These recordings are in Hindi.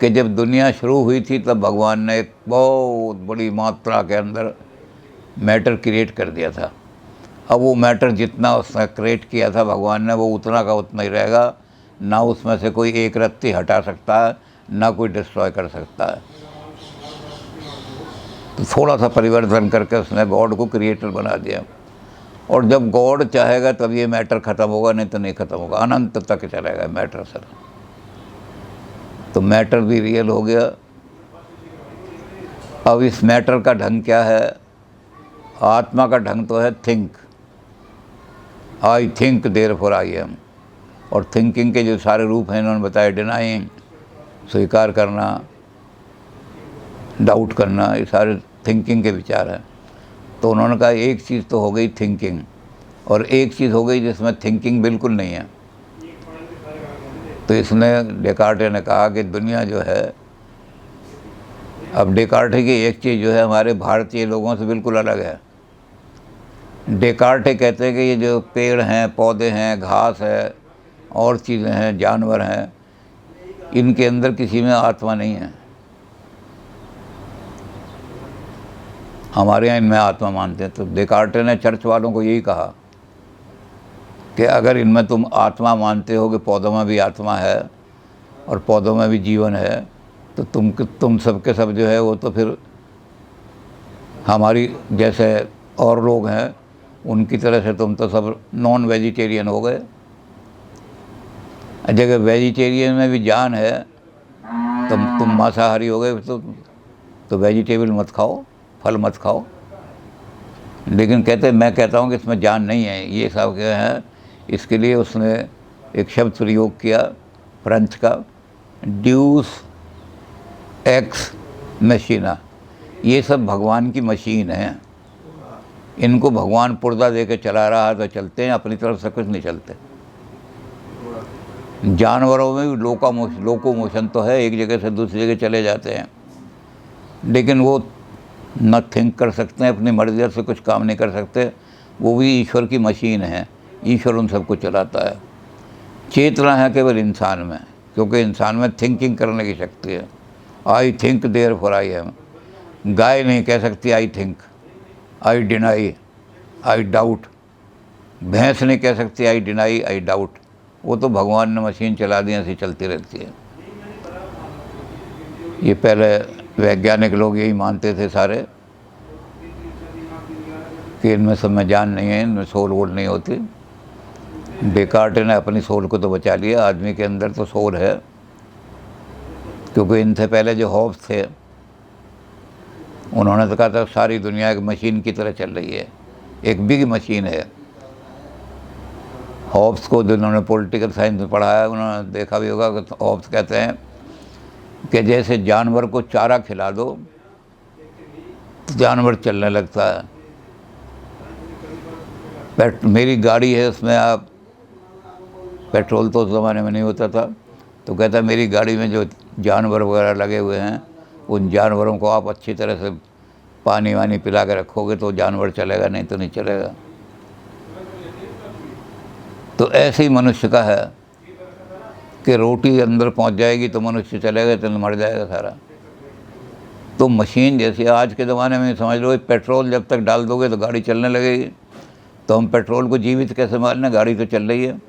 कि जब दुनिया शुरू हुई थी तब भगवान ने एक बहुत बड़ी मात्रा के अंदर मैटर क्रिएट कर दिया था। अब वो मैटर जितना उसने क्रिएट किया था भगवान ने, वो उतना का उतना ही रहेगा, ना उसमें से कोई एक रत्ती हटा सकता है, ना कोई डिस्ट्रॉय कर सकता है। तो थोड़ा सा परिवर्तन करके उसने गॉड को क्रिएटर बना दिया। और जब गॉड चाहेगा तब ये मैटर ख़त्म होगा, नहीं तो नहीं ख़त्म होगा, अनंत तक चलेगा मैटर सर। तो मैटर भी रियल हो गया। अब इस मैटर का ढंग क्या है? आत्मा का ढंग तो है think, I think therefore I M. और थिंकिंग के जो सारे रूप हैं इन्होंने बताए, डिनाइंग, स्वीकार करना, डाउट करना, ये सारे थिंकिंग के विचार हैं। तो उन्होंने कहा एक चीज़ तो हो गई थिंकिंग, और एक चीज़ हो गई जिसमें थिंकिंग बिल्कुल नहीं है। तो इसने डेकार्टे ने कहा कि दुनिया जो है, अब डेकार्टे की एक चीज़ जो है हमारे भारतीय लोगों से बिल्कुल अलग है। डेकार्टे कहते हैं कि ये जो पेड़ हैं, पौधे हैं, घास है, और चीज़ें हैं, जानवर हैं, इनके अंदर किसी में आत्मा नहीं है। हमारे यहाँ इनमें आत्मा मानते हैं। तो डेकार्टे ने चर्च वालों को यही कहा कि अगर इनमें तुम आत्मा मानते हो कि पौधों में भी आत्मा है और पौधों में भी जीवन है, तो तुम सब के सब जो है वो तो फिर हमारी जैसे और लोग हैं उनकी तरह से तुम तो सब नॉन वेजिटेरियन हो गए। जगह वेजिटेरियन में भी जान है, तुम मांसाहारी हो गए, तो वेजिटेबल मत खाओ, फल मत खाओ। लेकिन कहते मैं कहता हूँ कि इसमें जान नहीं है, ये सब क्या है। इसके लिए उसने एक शब्द प्रयोग किया फ्रेंच का, ड्यूस एक्स मशीना। ये सब भगवान की मशीन है, इनको भगवान पुर्जा दे के चला रहा है तो चलते हैं, अपनी तरफ से कुछ नहीं चलते। जानवरों में भी लोकोमोशन तो है, एक जगह से दूसरी जगह चले जाते हैं, लेकिन वो न थिंक कर सकते हैं, अपनी मर्जी से कुछ काम नहीं कर सकते। वो भी ईश्वर की मशीन है, ईश्वर उन सबको चलाता है। चेतना है केवल इंसान में, क्योंकि इंसान में थिंकिंग करने की शक्ति है। I think therefore I am. गाय नहीं कह सकती I think, I deny, I doubt. भैंस नहीं कह सकती आई डिनाई, आई डाउट। वो तो भगवान ने मशीन चला दी, ऐसी चलती रहती है। ये पहले वैज्ञानिक लोग यही मानते थे सारे कि इनमें सब में जान नहीं है, इनमें सोल वोल नहीं होती। डेकार्टे ने अपनी सोल को तो बचा लिया, आदमी के अंदर तो सोल है, क्योंकि इनसे पहले जो हॉब्स थे उन्होंने तो कहा था सारी दुनिया एक मशीन की तरह चल रही है, एक बिग मशीन है। हॉब्स को जिन्होंने पॉलिटिकल साइंस में पढ़ा है उन्होंने देखा भी होगा कि हॉब्स कहते हैं कि जैसे जानवर को चारा खिला दो तो जानवर चलने लगता है। मेरी गाड़ी है, उसमें आप पेट्रोल तो उस ज़माने में नहीं होता था, तो कहता है मेरी गाड़ी में जो जानवर वगैरह लगे हुए हैं उन जानवरों को आप अच्छी तरह से पानी वानी पिला के रखोगे तो जानवर चलेगा, नहीं तो नहीं चलेगा। तो ऐसे ही मनुष्य का है कि रोटी अंदर पहुंच जाएगी तो मनुष्य चलेगा, तो मर जाएगा सारा। तो मशीन जैसे आज के ज़माने में समझ लो, पेट्रोल जब तक डाल दोगे तो गाड़ी चलने लगेगी। तो हम पेट्रोल को जीवित कैसे मान लें, गाड़ी तो चल रही है।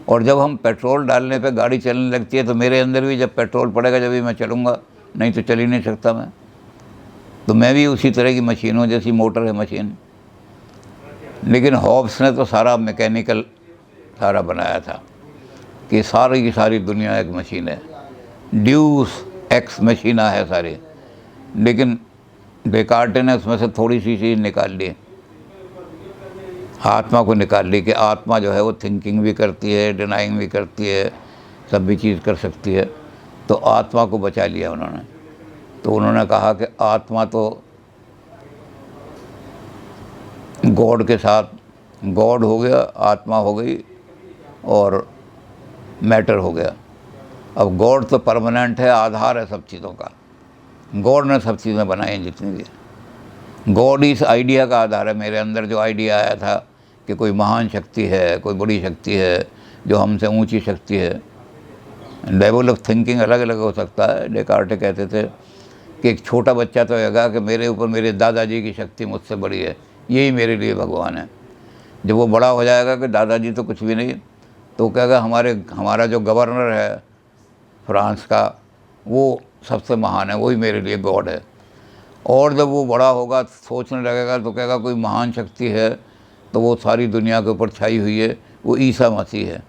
और जब हम पेट्रोल डालने पे गाड़ी चलने लगती है तो मेरे अंदर भी जब पेट्रोल पड़ेगा जब भी मैं चलूँगा, नहीं तो चल ही नहीं सकता मैं। तो मैं भी उसी तरह की मशीन हूँ, जैसी मोटर है मशीन। लेकिन हॉब्स ने तो सारा मैकेनिकल सारा बनाया था कि सारी की सारी दुनिया एक मशीन है, ड्यूस एक्स मशीना है सारी। लेकिन डेकार्टे ने उसमें से थोड़ी सी चीज़ निकाल ली, आत्मा को निकाल ली कि आत्मा जो है वो थिंकिंग भी करती है, डिनाइंग भी करती है, सब भी चीज़ कर सकती है। तो आत्मा को बचा लिया उन्होंने। तो उन्होंने कहा कि आत्मा तो गॉड के साथ, गॉड हो गया, आत्मा हो गई और मैटर हो गया। अब गॉड तो परमानेंट है, आधार है सब चीज़ों का। गॉड ने सब चीज़ें बनाई हैं जितनी भी। गॉड इस आइडिया का आधार है। मेरे अंदर जो आइडिया आया था कि कोई महान शक्ति है, कोई बड़ी शक्ति है जो हमसे ऊंची शक्ति है, लेवल ऑफ थिंकिंग अलग अलग हो सकता है। डेकार्टे कहते थे कि एक छोटा बच्चा तो कहेगा कि मेरे ऊपर मेरे दादाजी की शक्ति मुझसे बड़ी है, यही मेरे लिए भगवान है। जब वो बड़ा हो जाएगा कि दादाजी तो कुछ भी नहीं, तो कहेगा हमारा जो गवर्नर है फ्रांस का, वो सबसे महान है, वही मेरे लिए गॉड है। और जब वो बड़ा होगा, सोचने लगेगा, तो कहेगा कोई महान शक्ति है तो वो सारी दुनिया के ऊपर छाई हुई है, वो ईसा मसीह है।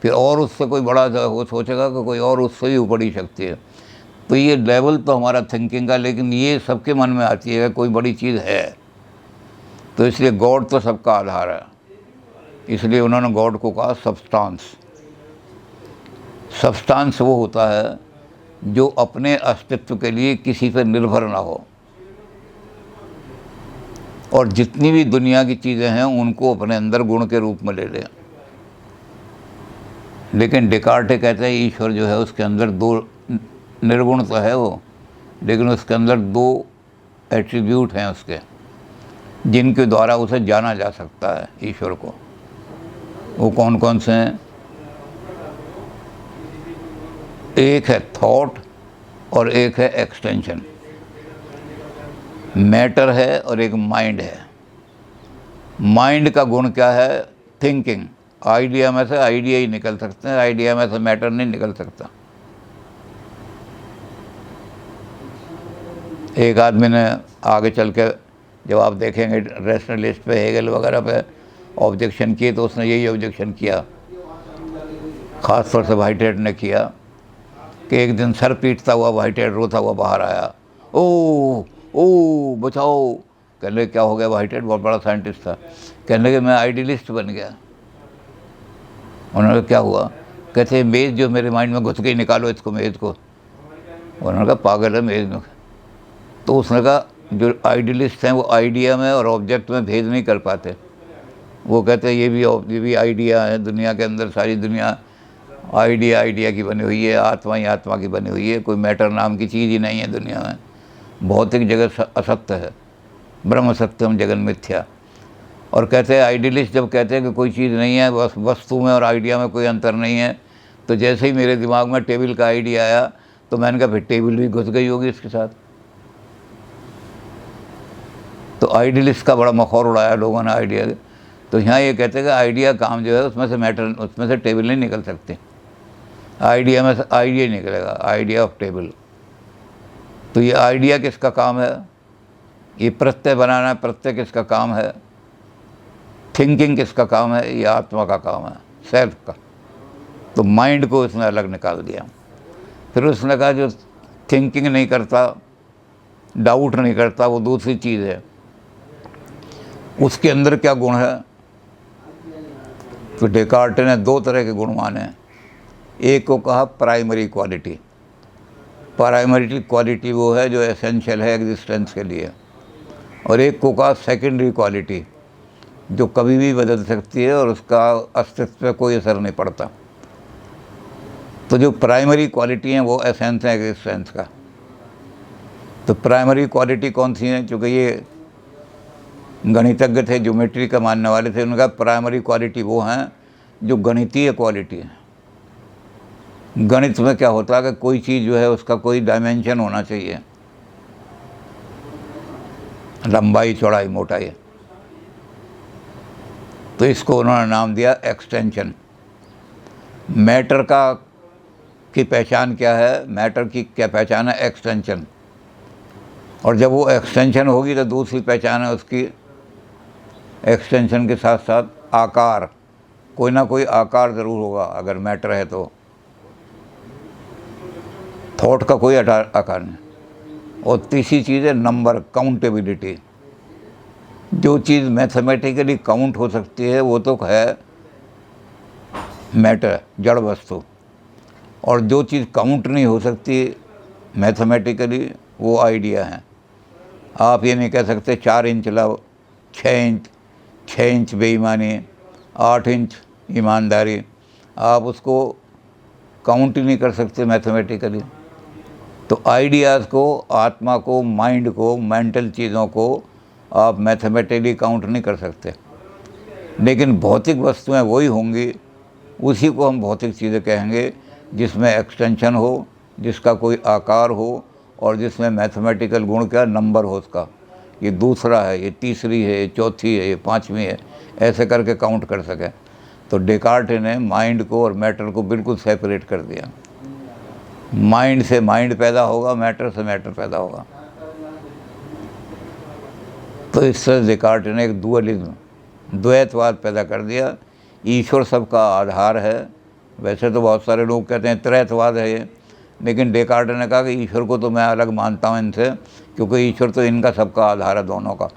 फिर और उससे कोई बड़ा वो सोचेगा कि कोई और उससे भी बड़ी शक्ति है। तो ये लेवल तो हमारा थिंकिंग का, लेकिन ये सबके मन में आती है कि कोई बड़ी चीज़ है। तो इसलिए गॉड तो सबका आधार है, इसलिए उन्होंने गॉड को कहा सब्सटेंस। सब्सटेंस वो होता है जो अपने अस्तित्व के लिए किसी पर निर्भर ना हो, और जितनी भी दुनिया की चीज़ें हैं उनको अपने अंदर गुण के रूप में ले लें। लेकिन डेकार्टे कहते हैं ईश्वर जो है उसके अंदर दो, निर्गुण तो है वो, लेकिन उसके अंदर दो एट्रीब्यूट हैं उसके, जिनके द्वारा उसे जाना जा सकता है ईश्वर को। वो कौन कौन से हैं? एक है थॉट और एक है एक्सटेंशन। मैटर है और एक माइंड है। माइंड का गुण क्या है? थिंकिंग। आइडिया में से आइडिया ही निकल सकते हैं, आइडिया में से मैटर नहीं निकल सकता। एक आदमी ने आगे चल के, जब आप देखेंगे रैशनलिस्ट पे, हेगल वगैरह पे ऑब्जेक्शन किए, तो उसने यही ऑब्जेक्शन किया, ख़ास तौर से व्हाइटहेड ने किया, कि एक दिन सर पीटता हुआ व्हाइटहेड रोता हुआ बाहर आया, ओ ओ बचाओ। कहने लगे क्या हो गया? व्हाइटहेड बहुत बड़ा साइंटिस्ट था। कहने लगे मैं आइडियलिस्ट बन गया। उन्होंने कहा क्या हुआ? कहते मेज़ जो मेरे माइंड में घुस गई, निकालो इसको, मेज़ को। उन्होंने कहा पागल है मेज़ में। तो उसने कहा जो आइडियलिस्ट हैं वो आइडिया में और ऑब्जेक्ट में भेद नहीं कर पाते। वो कहते हैं ये भी आइडिया है, दुनिया के अंदर सारी दुनिया आइडिया की बनी हुई है, आत्मा ही आत्मा की बनी हुई है, कोई मैटर नाम की चीज़ ही नहीं है दुनिया में। भौतिक जगत असत्य है, ब्रह्म सत्यम जगन मिथ्या। और कहते हैं आइडियलिस्ट जब कहते हैं कि कोई चीज़ नहीं है, बस वस्तु में और आइडिया में कोई अंतर नहीं है, तो जैसे ही मेरे दिमाग में टेबल का आइडिया आया तो मैंने कहा फिर टेबल भी घुस गई होगी इसके साथ। तो आइडियलिस्ट का बड़ा मखौल उड़ाया लोगों ने आइडिया। तो यहाँ ये कहते हैं कि आइडिया काम जो है उसमें से मैटर, उसमें से टेबल नहीं निकल सकते, आइडिया में से आइडिया ही निकलेगा, आइडिया ऑफ टेबल। तो ये आइडिया किसका काम है? ये प्रत्यय बनाना, प्रत्यय किसका काम है? थिंकिंग किसका काम है? ये आत्मा का काम है, सेल्फ का। तो माइंड को उसने अलग निकाल दिया। फिर उसने कहा जो थिंकिंग नहीं करता, डाउट नहीं करता, वो दूसरी चीज़ है, उसके अंदर क्या गुण है? तो डेकार्टे ने दो तरह के गुण माने। एक को कहा प्राइमरी क्वालिटी। प्राइमरी क्वालिटी वो है जो एसेंशियल है एग्जिस्टेंस के लिए। और एक को कहा सेकेंडरी क्वालिटी, जो कभी भी बदल सकती है और उसका अस्तित्व पे कोई असर नहीं पड़ता। तो जो प्राइमरी क्वालिटी हैं वो एसेंस है एग्जिस्टेंस का। तो प्राइमरी क्वालिटी कौन सी है? चूँकि ये गणितज्ञ थे, ज्योमेट्री का मानने वाले थे, उनका प्राइमरी क्वालिटी वो हैं जो गणितीय क्वालिटी है। गणित में क्या होता है कि कोई चीज़ जो है उसका कोई डायमेंशन होना चाहिए, लंबाई चौड़ाई मोटाई। तो इसको उन्होंने नाम दिया एक्सटेंशन। मैटर की पहचान क्या है? मैटर की क्या पहचान है? एक्सटेंशन। और जब वो एक्सटेंशन होगी तो दूसरी पहचान है उसकी, एक्सटेंशन के साथ साथ आकार, कोई ना कोई आकार ज़रूर होगा अगर मैटर है तो। थॉट का कोई आकार नहीं। और तीसरी चीज़ है नंबर, काउंटेबिलिटी। जो चीज़ मैथमेटिकली काउंट हो सकती है वो तो है मैटर, जड़ वस्तु। और जो चीज़ काउंट नहीं हो सकती मैथमेटिकली वो आइडिया है। आप ये नहीं कह सकते 4 इंच लव, 6 इंच बेईमानी, 8 इंच ईमानदारी। आप उसको काउंट ही नहीं कर सकते मैथमेटिकली। तो आइडियाज़ को, आत्मा को, माइंड को, मेंटल चीज़ों को आप मैथमेटिकली काउंट नहीं कर सकते। लेकिन भौतिक वस्तुएं वही होंगी, उसी को हम भौतिक चीज़ें कहेंगे जिसमें एक्सटेंशन हो, जिसका कोई आकार हो और जिसमें मैथमेटिकल गुण का नंबर हो उसका। ये दूसरा है, ये तीसरी है, ये चौथी है, ये पाँचवीं है, ऐसे करके काउंट कर सके। तो डेकार्ट ने माइंड को और मैटर को बिल्कुल सेपरेट कर दिया। माइंड से माइंड पैदा होगा, मैटर से मैटर पैदा होगा। तो इससे डेकार्ट ने एक डुअलिज्म, द्वैतवाद पैदा कर दिया। ईश्वर सबका आधार है। वैसे तो बहुत सारे लोग कहते हैं त्रैतवाद है ये, लेकिन डेकार्ट ने कहा कि ईश्वर को तो मैं अलग मानता हूँ इनसे, क्योंकि ईश्वर तो इनका सबका आधार है, दोनों का।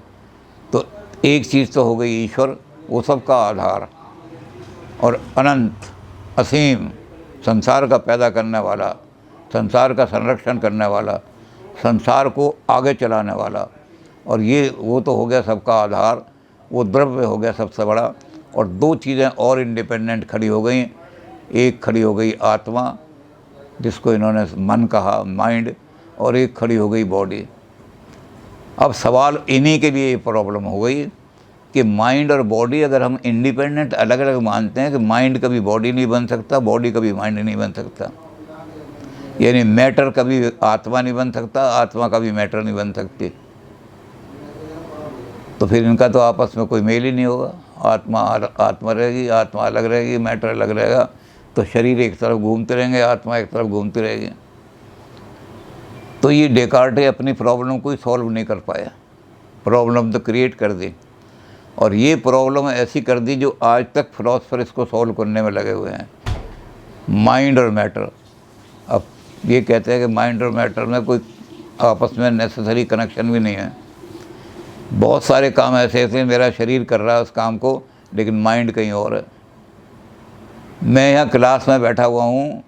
तो एक चीज़ तो हो गई ईश्वर, वो सबका आधार, और अनंत असीम संसार का पैदा करने वाला, संसार का संरक्षण करने वाला, संसार को आगे चलाने वाला। और ये वो तो हो गया सबका आधार, वो द्रव्य हो गया सबसे बड़ा। और दो चीज़ें और इंडिपेंडेंट खड़ी हो गई। एक खड़ी हो गई आत्मा, जिसको इन्होंने मन कहा, माइंड, और एक खड़ी हो गई बॉडी। अब सवाल इन्हीं के लिए प्रॉब्लम हो गई कि माइंड और बॉडी अगर हम इंडिपेंडेंट अलग अलग मानते हैं कि माइंड कभी बॉडी नहीं बन सकता, बॉडी कभी माइंड नहीं बन सकता, यानी मैटर कभी आत्मा नहीं बन सकता, आत्मा कभी मैटर नहीं बन सकती, तो फिर इनका तो आपस में कोई मेल ही नहीं होगा। आत्मा आत्मा रहेगी, आत्मा अलग रहेगी, मैटर अलग रहेगा, तो शरीर एक तरफ घूमते रहेंगे, आत्मा एक तरफ घूमती रहेगी। तो ये डेकार्ट अपनी प्रॉब्लम को ही सॉल्व नहीं कर पाया, प्रॉब्लम तो क्रिएट कर दी। और ये प्रॉब्लम ऐसी कर दी जो आज तक फिलोसफर इसको सॉल्व करने में लगे हुए हैं, माइंड और मैटर। अब ये कहते हैं कि माइंड और मैटर में कोई आपस में नेसेसरी कनेक्शन भी नहीं है। बहुत सारे काम ऐसे हैं, मेरा शरीर कर रहा है उस काम को, लेकिन माइंड कहीं और है। मैं यहाँ क्लास में बैठा हुआ हूँ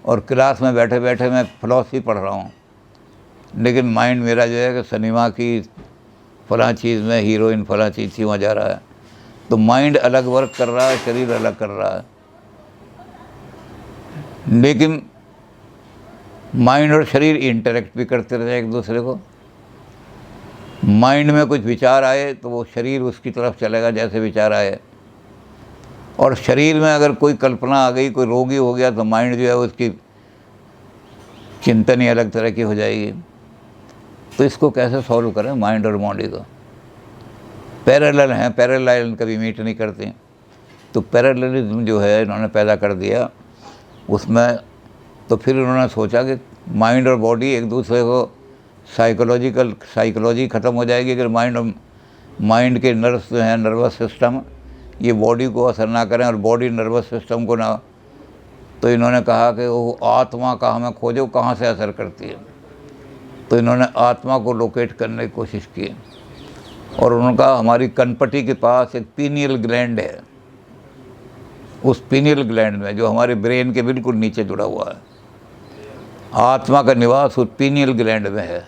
और क्लास में बैठे बैठे मैं फिलॉसफी पढ़ रहा हूँ, लेकिन माइंड मेरा जो है कि सिनेमा की फ़लाँ चीज़ में हीरोइन फ़लाँ चीज़ थी, वहाँ जा रहा है। तो माइंड अलग वर्क कर रहा है, शरीर अलग कर रहा है। लेकिन माइंड और शरीर इंटरेक्ट भी करते रहते हैं एक दूसरे को। माइंड में कुछ विचार आए तो वो शरीर उसकी तरफ चलेगा जैसे विचार आए, और शरीर में अगर कोई कल्पना आ गई, कोई रोगी हो गया, तो माइंड जो है उसकी चिंतन ही अलग तरह की हो जाएगी। तो इसको कैसे सॉल्व करें माइंड और बॉडी को? पैरेलल हैं, पैरेलल कभी मीट नहीं करते। तो पैरेललिज्म जो है इन्होंने पैदा कर दिया उसमें। तो फिर उन्होंने सोचा कि माइंड और बॉडी एक दूसरे को साइकोलॉजी ख़त्म हो जाएगी अगर माइंड के नर्व्स जो हैं, नर्वस सिस्टम, ये बॉडी को असर ना करें और बॉडी नर्वस सिस्टम को ना। तो इन्होंने कहा कि वो आत्मा का हमें खोजो, कहाँ से असर करती है। तो इन्होंने आत्मा को लोकेट करने की कोशिश की, और उनका हमारी कनपटी के पास एक पीनियल ग्लैंड है। उस पीनियल ग्लैंड में, जो हमारे ब्रेन के बिल्कुल नीचे जुड़ा हुआ है, आत्मा का निवास उस पीनियल ग्लैंड में है।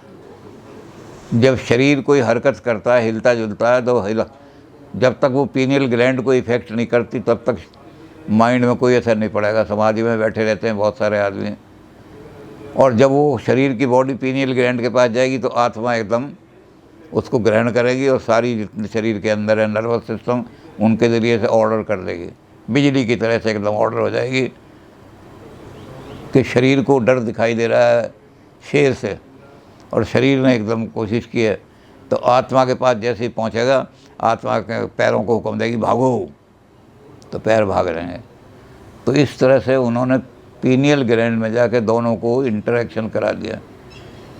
जब शरीर कोई हरकत करता है, हिलता जुलता है, तो जब तक वो पीनियल ग्लैंड को इफेक्ट नहीं करती तब तक माइंड में कोई असर नहीं पड़ेगा। समाधि में बैठे रहते हैं बहुत सारे आदमी, और जब वो शरीर की बॉडी पीनियल ग्लैंड के पास जाएगी तो आत्मा एकदम उसको ग्रहण करेगी, और सारी जितने शरीर के अंदर है नर्वस सिस्टम, उनके ज़रिए से ऑर्डर कर देगी, बिजली की तरह से एकदम ऑर्डर हो जाएगी कि शरीर को डर दिखाई दे रहा है शेर से, और शरीर ने एकदम कोशिश की है, तो आत्मा के पास जैसे ही पहुंचेगा, आत्मा के पैरों को हुक्म देगी भागो, तो पैर भाग रहे हैं। तो इस तरह से उन्होंने पीनियल ग्लैंड में जाके दोनों को इंटरेक्शन करा दिया।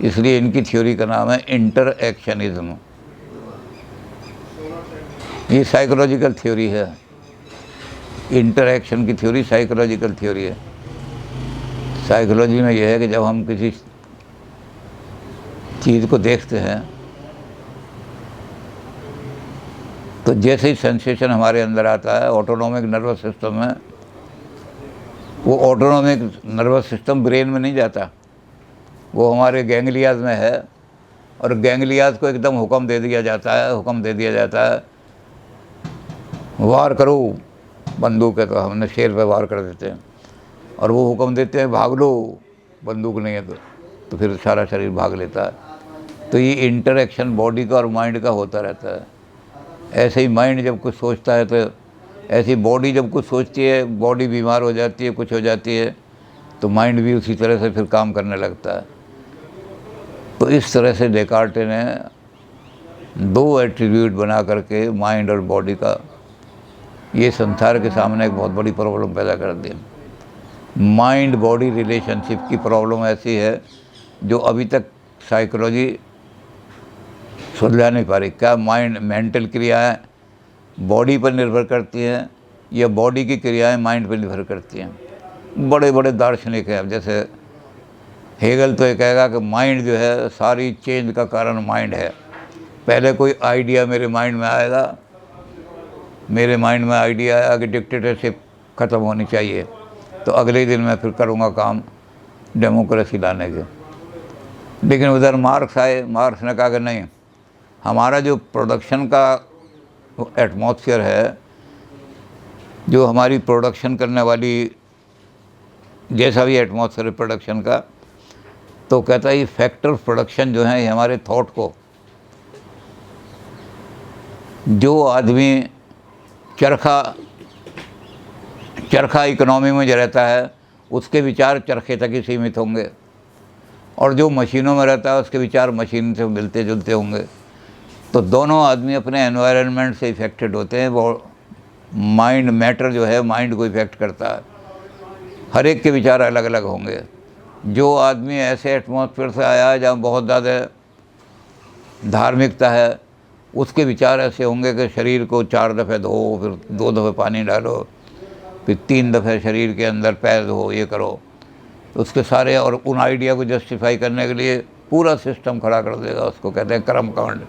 इसलिए इनकी थ्योरी का नाम है इंटरएक्शनिज्म। ये साइकोलॉजिकल थ्योरी है, इंटरएक्शन की थ्योरी साइकोलॉजिकल थ्योरी है। साइकोलॉजी में यह है कि जब हम किसी चीज़ को देखते हैं तो जैसे ही सेंसेशन हमारे अंदर आता है ऑटोनॉमिक नर्वस सिस्टम में, वो ऑटोनॉमिक नर्वस सिस्टम ब्रेन में नहीं जाता, वो हमारे गैंग्लियाज में है, और गैंग्लियाज को एकदम हुक्म दे दिया जाता है वार करो बंदूक है, तो हमने शेर पे वार कर देते हैं, और वो हुक्म देते हैं भाग लो बंदूक नहीं है तो फिर सारा शरीर भाग लेता है। तो ये इंटरेक्शन बॉडी का और माइंड का होता रहता है। ऐसे ही माइंड जब कुछ सोचता है तो ऐसी बॉडी जब कुछ सोचती है, बॉडी बीमार हो जाती है, कुछ हो जाती है, तो माइंड भी उसी तरह से फिर काम करने लगता है। तो इस तरह से डेकार्टे ने दो एट्रीब्यूट बना करके माइंड और बॉडी का ये संसार के सामने एक बहुत बड़ी प्रॉब्लम पैदा कर दी। माइंड बॉडी रिलेशनशिप की प्रॉब्लम ऐसी है जो अभी तक साइकोलॉजी सुलझा नहीं पा रही। क्या माइंड मेंटल क्रियाएं बॉडी पर निर्भर करती हैं या बॉडी की क्रियाएं माइंड पर निर्भर करती हैं? बड़े बड़े दार्शनिक हैं, जैसे हेगल तो ये कहेगा कि माइंड जो है सारी चेंज का कारण माइंड है। पहले कोई आइडिया मेरे माइंड में आएगा, मेरे माइंड में आइडिया आया कि डिक्टेटरशिप ख़त्म होनी चाहिए, तो अगले दिन मैं फिर करूँगा काम डेमोक्रेसी लाने के। लेकिन उधर मार्क्स आए, मार्क्स ने कहा कि नहीं, हमारा जो प्रोडक्शन का एटमॉस्फेयर है, जो हमारी प्रोडक्शन करने वाली जैसा भी एटमॉस्फेयर है प्रोडक्शन का, तो कहता है ये फैक्टर ऑफ प्रोडक्शन जो है ये हमारे थॉट को, जो आदमी चरखा इकोनॉमी में जो रहता है उसके विचार चरखे तक ही सीमित होंगे, और जो मशीनों में रहता है उसके विचार मशीन से मिलते जुलते होंगे। तो दोनों आदमी अपने एनवायरनमेंट से इफ़ेक्टेड होते हैं। वो माइंड मैटर जो है माइंड को इफ़ेक्ट करता है। हर एक के विचार अलग अलग होंगे। जो आदमी ऐसे एटमॉस्फेयर से आया है जहाँ बहुत ज़्यादा धार्मिकता है, उसके विचार ऐसे होंगे कि शरीर को 4 दफ़े धो, फिर 2 दफ़े पानी डालो, फिर 3 दफ़े शरीर के अंदर पैर धो, ये करो। तो उसके सारे, और उन आइडिया को जस्टिफाई करने के लिए पूरा सिस्टम खड़ा कर देगा। उसको कहते हैं कर्म कांड।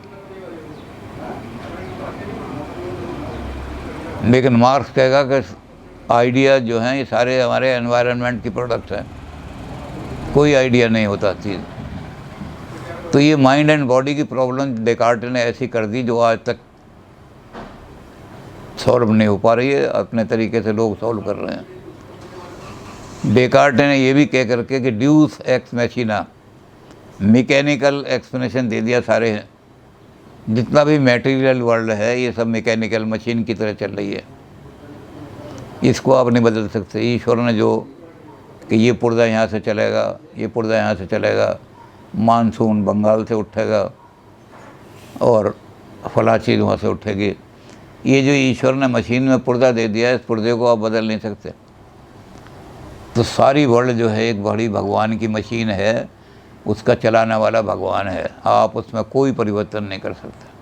लेकिन मार्क्स कहेगा कि आइडिया जो हैं ये सारे हमारे एनवायरनमेंट की प्रोडक्ट हैं, कोई आइडिया नहीं होता चीज़। तो ये माइंड एंड बॉडी की प्रॉब्लम डेकार्टे ने ऐसी कर दी जो आज तक सॉल्व नहीं हो पा रही है। अपने तरीके से लोग सॉल्व कर रहे हैं। डेकार्टे ने ये भी कह करके कि ड्यूस एक्स मैचिना, मैकेनिकल एक्सप्लेनेशन दे दिया। सारे जितना भी मटेरियल वर्ल्ड है ये सब मैकेनिकल मशीन की तरह चल रही है, इसको आप नहीं बदल सकते। ईश्वर ने जो कि ये पुर्जा यहाँ से चलेगा, ये पुर्जा यहाँ से चलेगा, मानसून बंगाल से उठेगा और फला चीज़ वहाँ से उठेगी, ये जो ईश्वर ने मशीन में पुर्जा दे दिया है, इस पुर्जे को आप बदल नहीं सकते। तो सारी वर्ल्ड जो है एक बड़ी भगवान की मशीन है, उसका चलाने वाला भगवान है। आप उसमें कोई परिवर्तन नहीं कर सकते।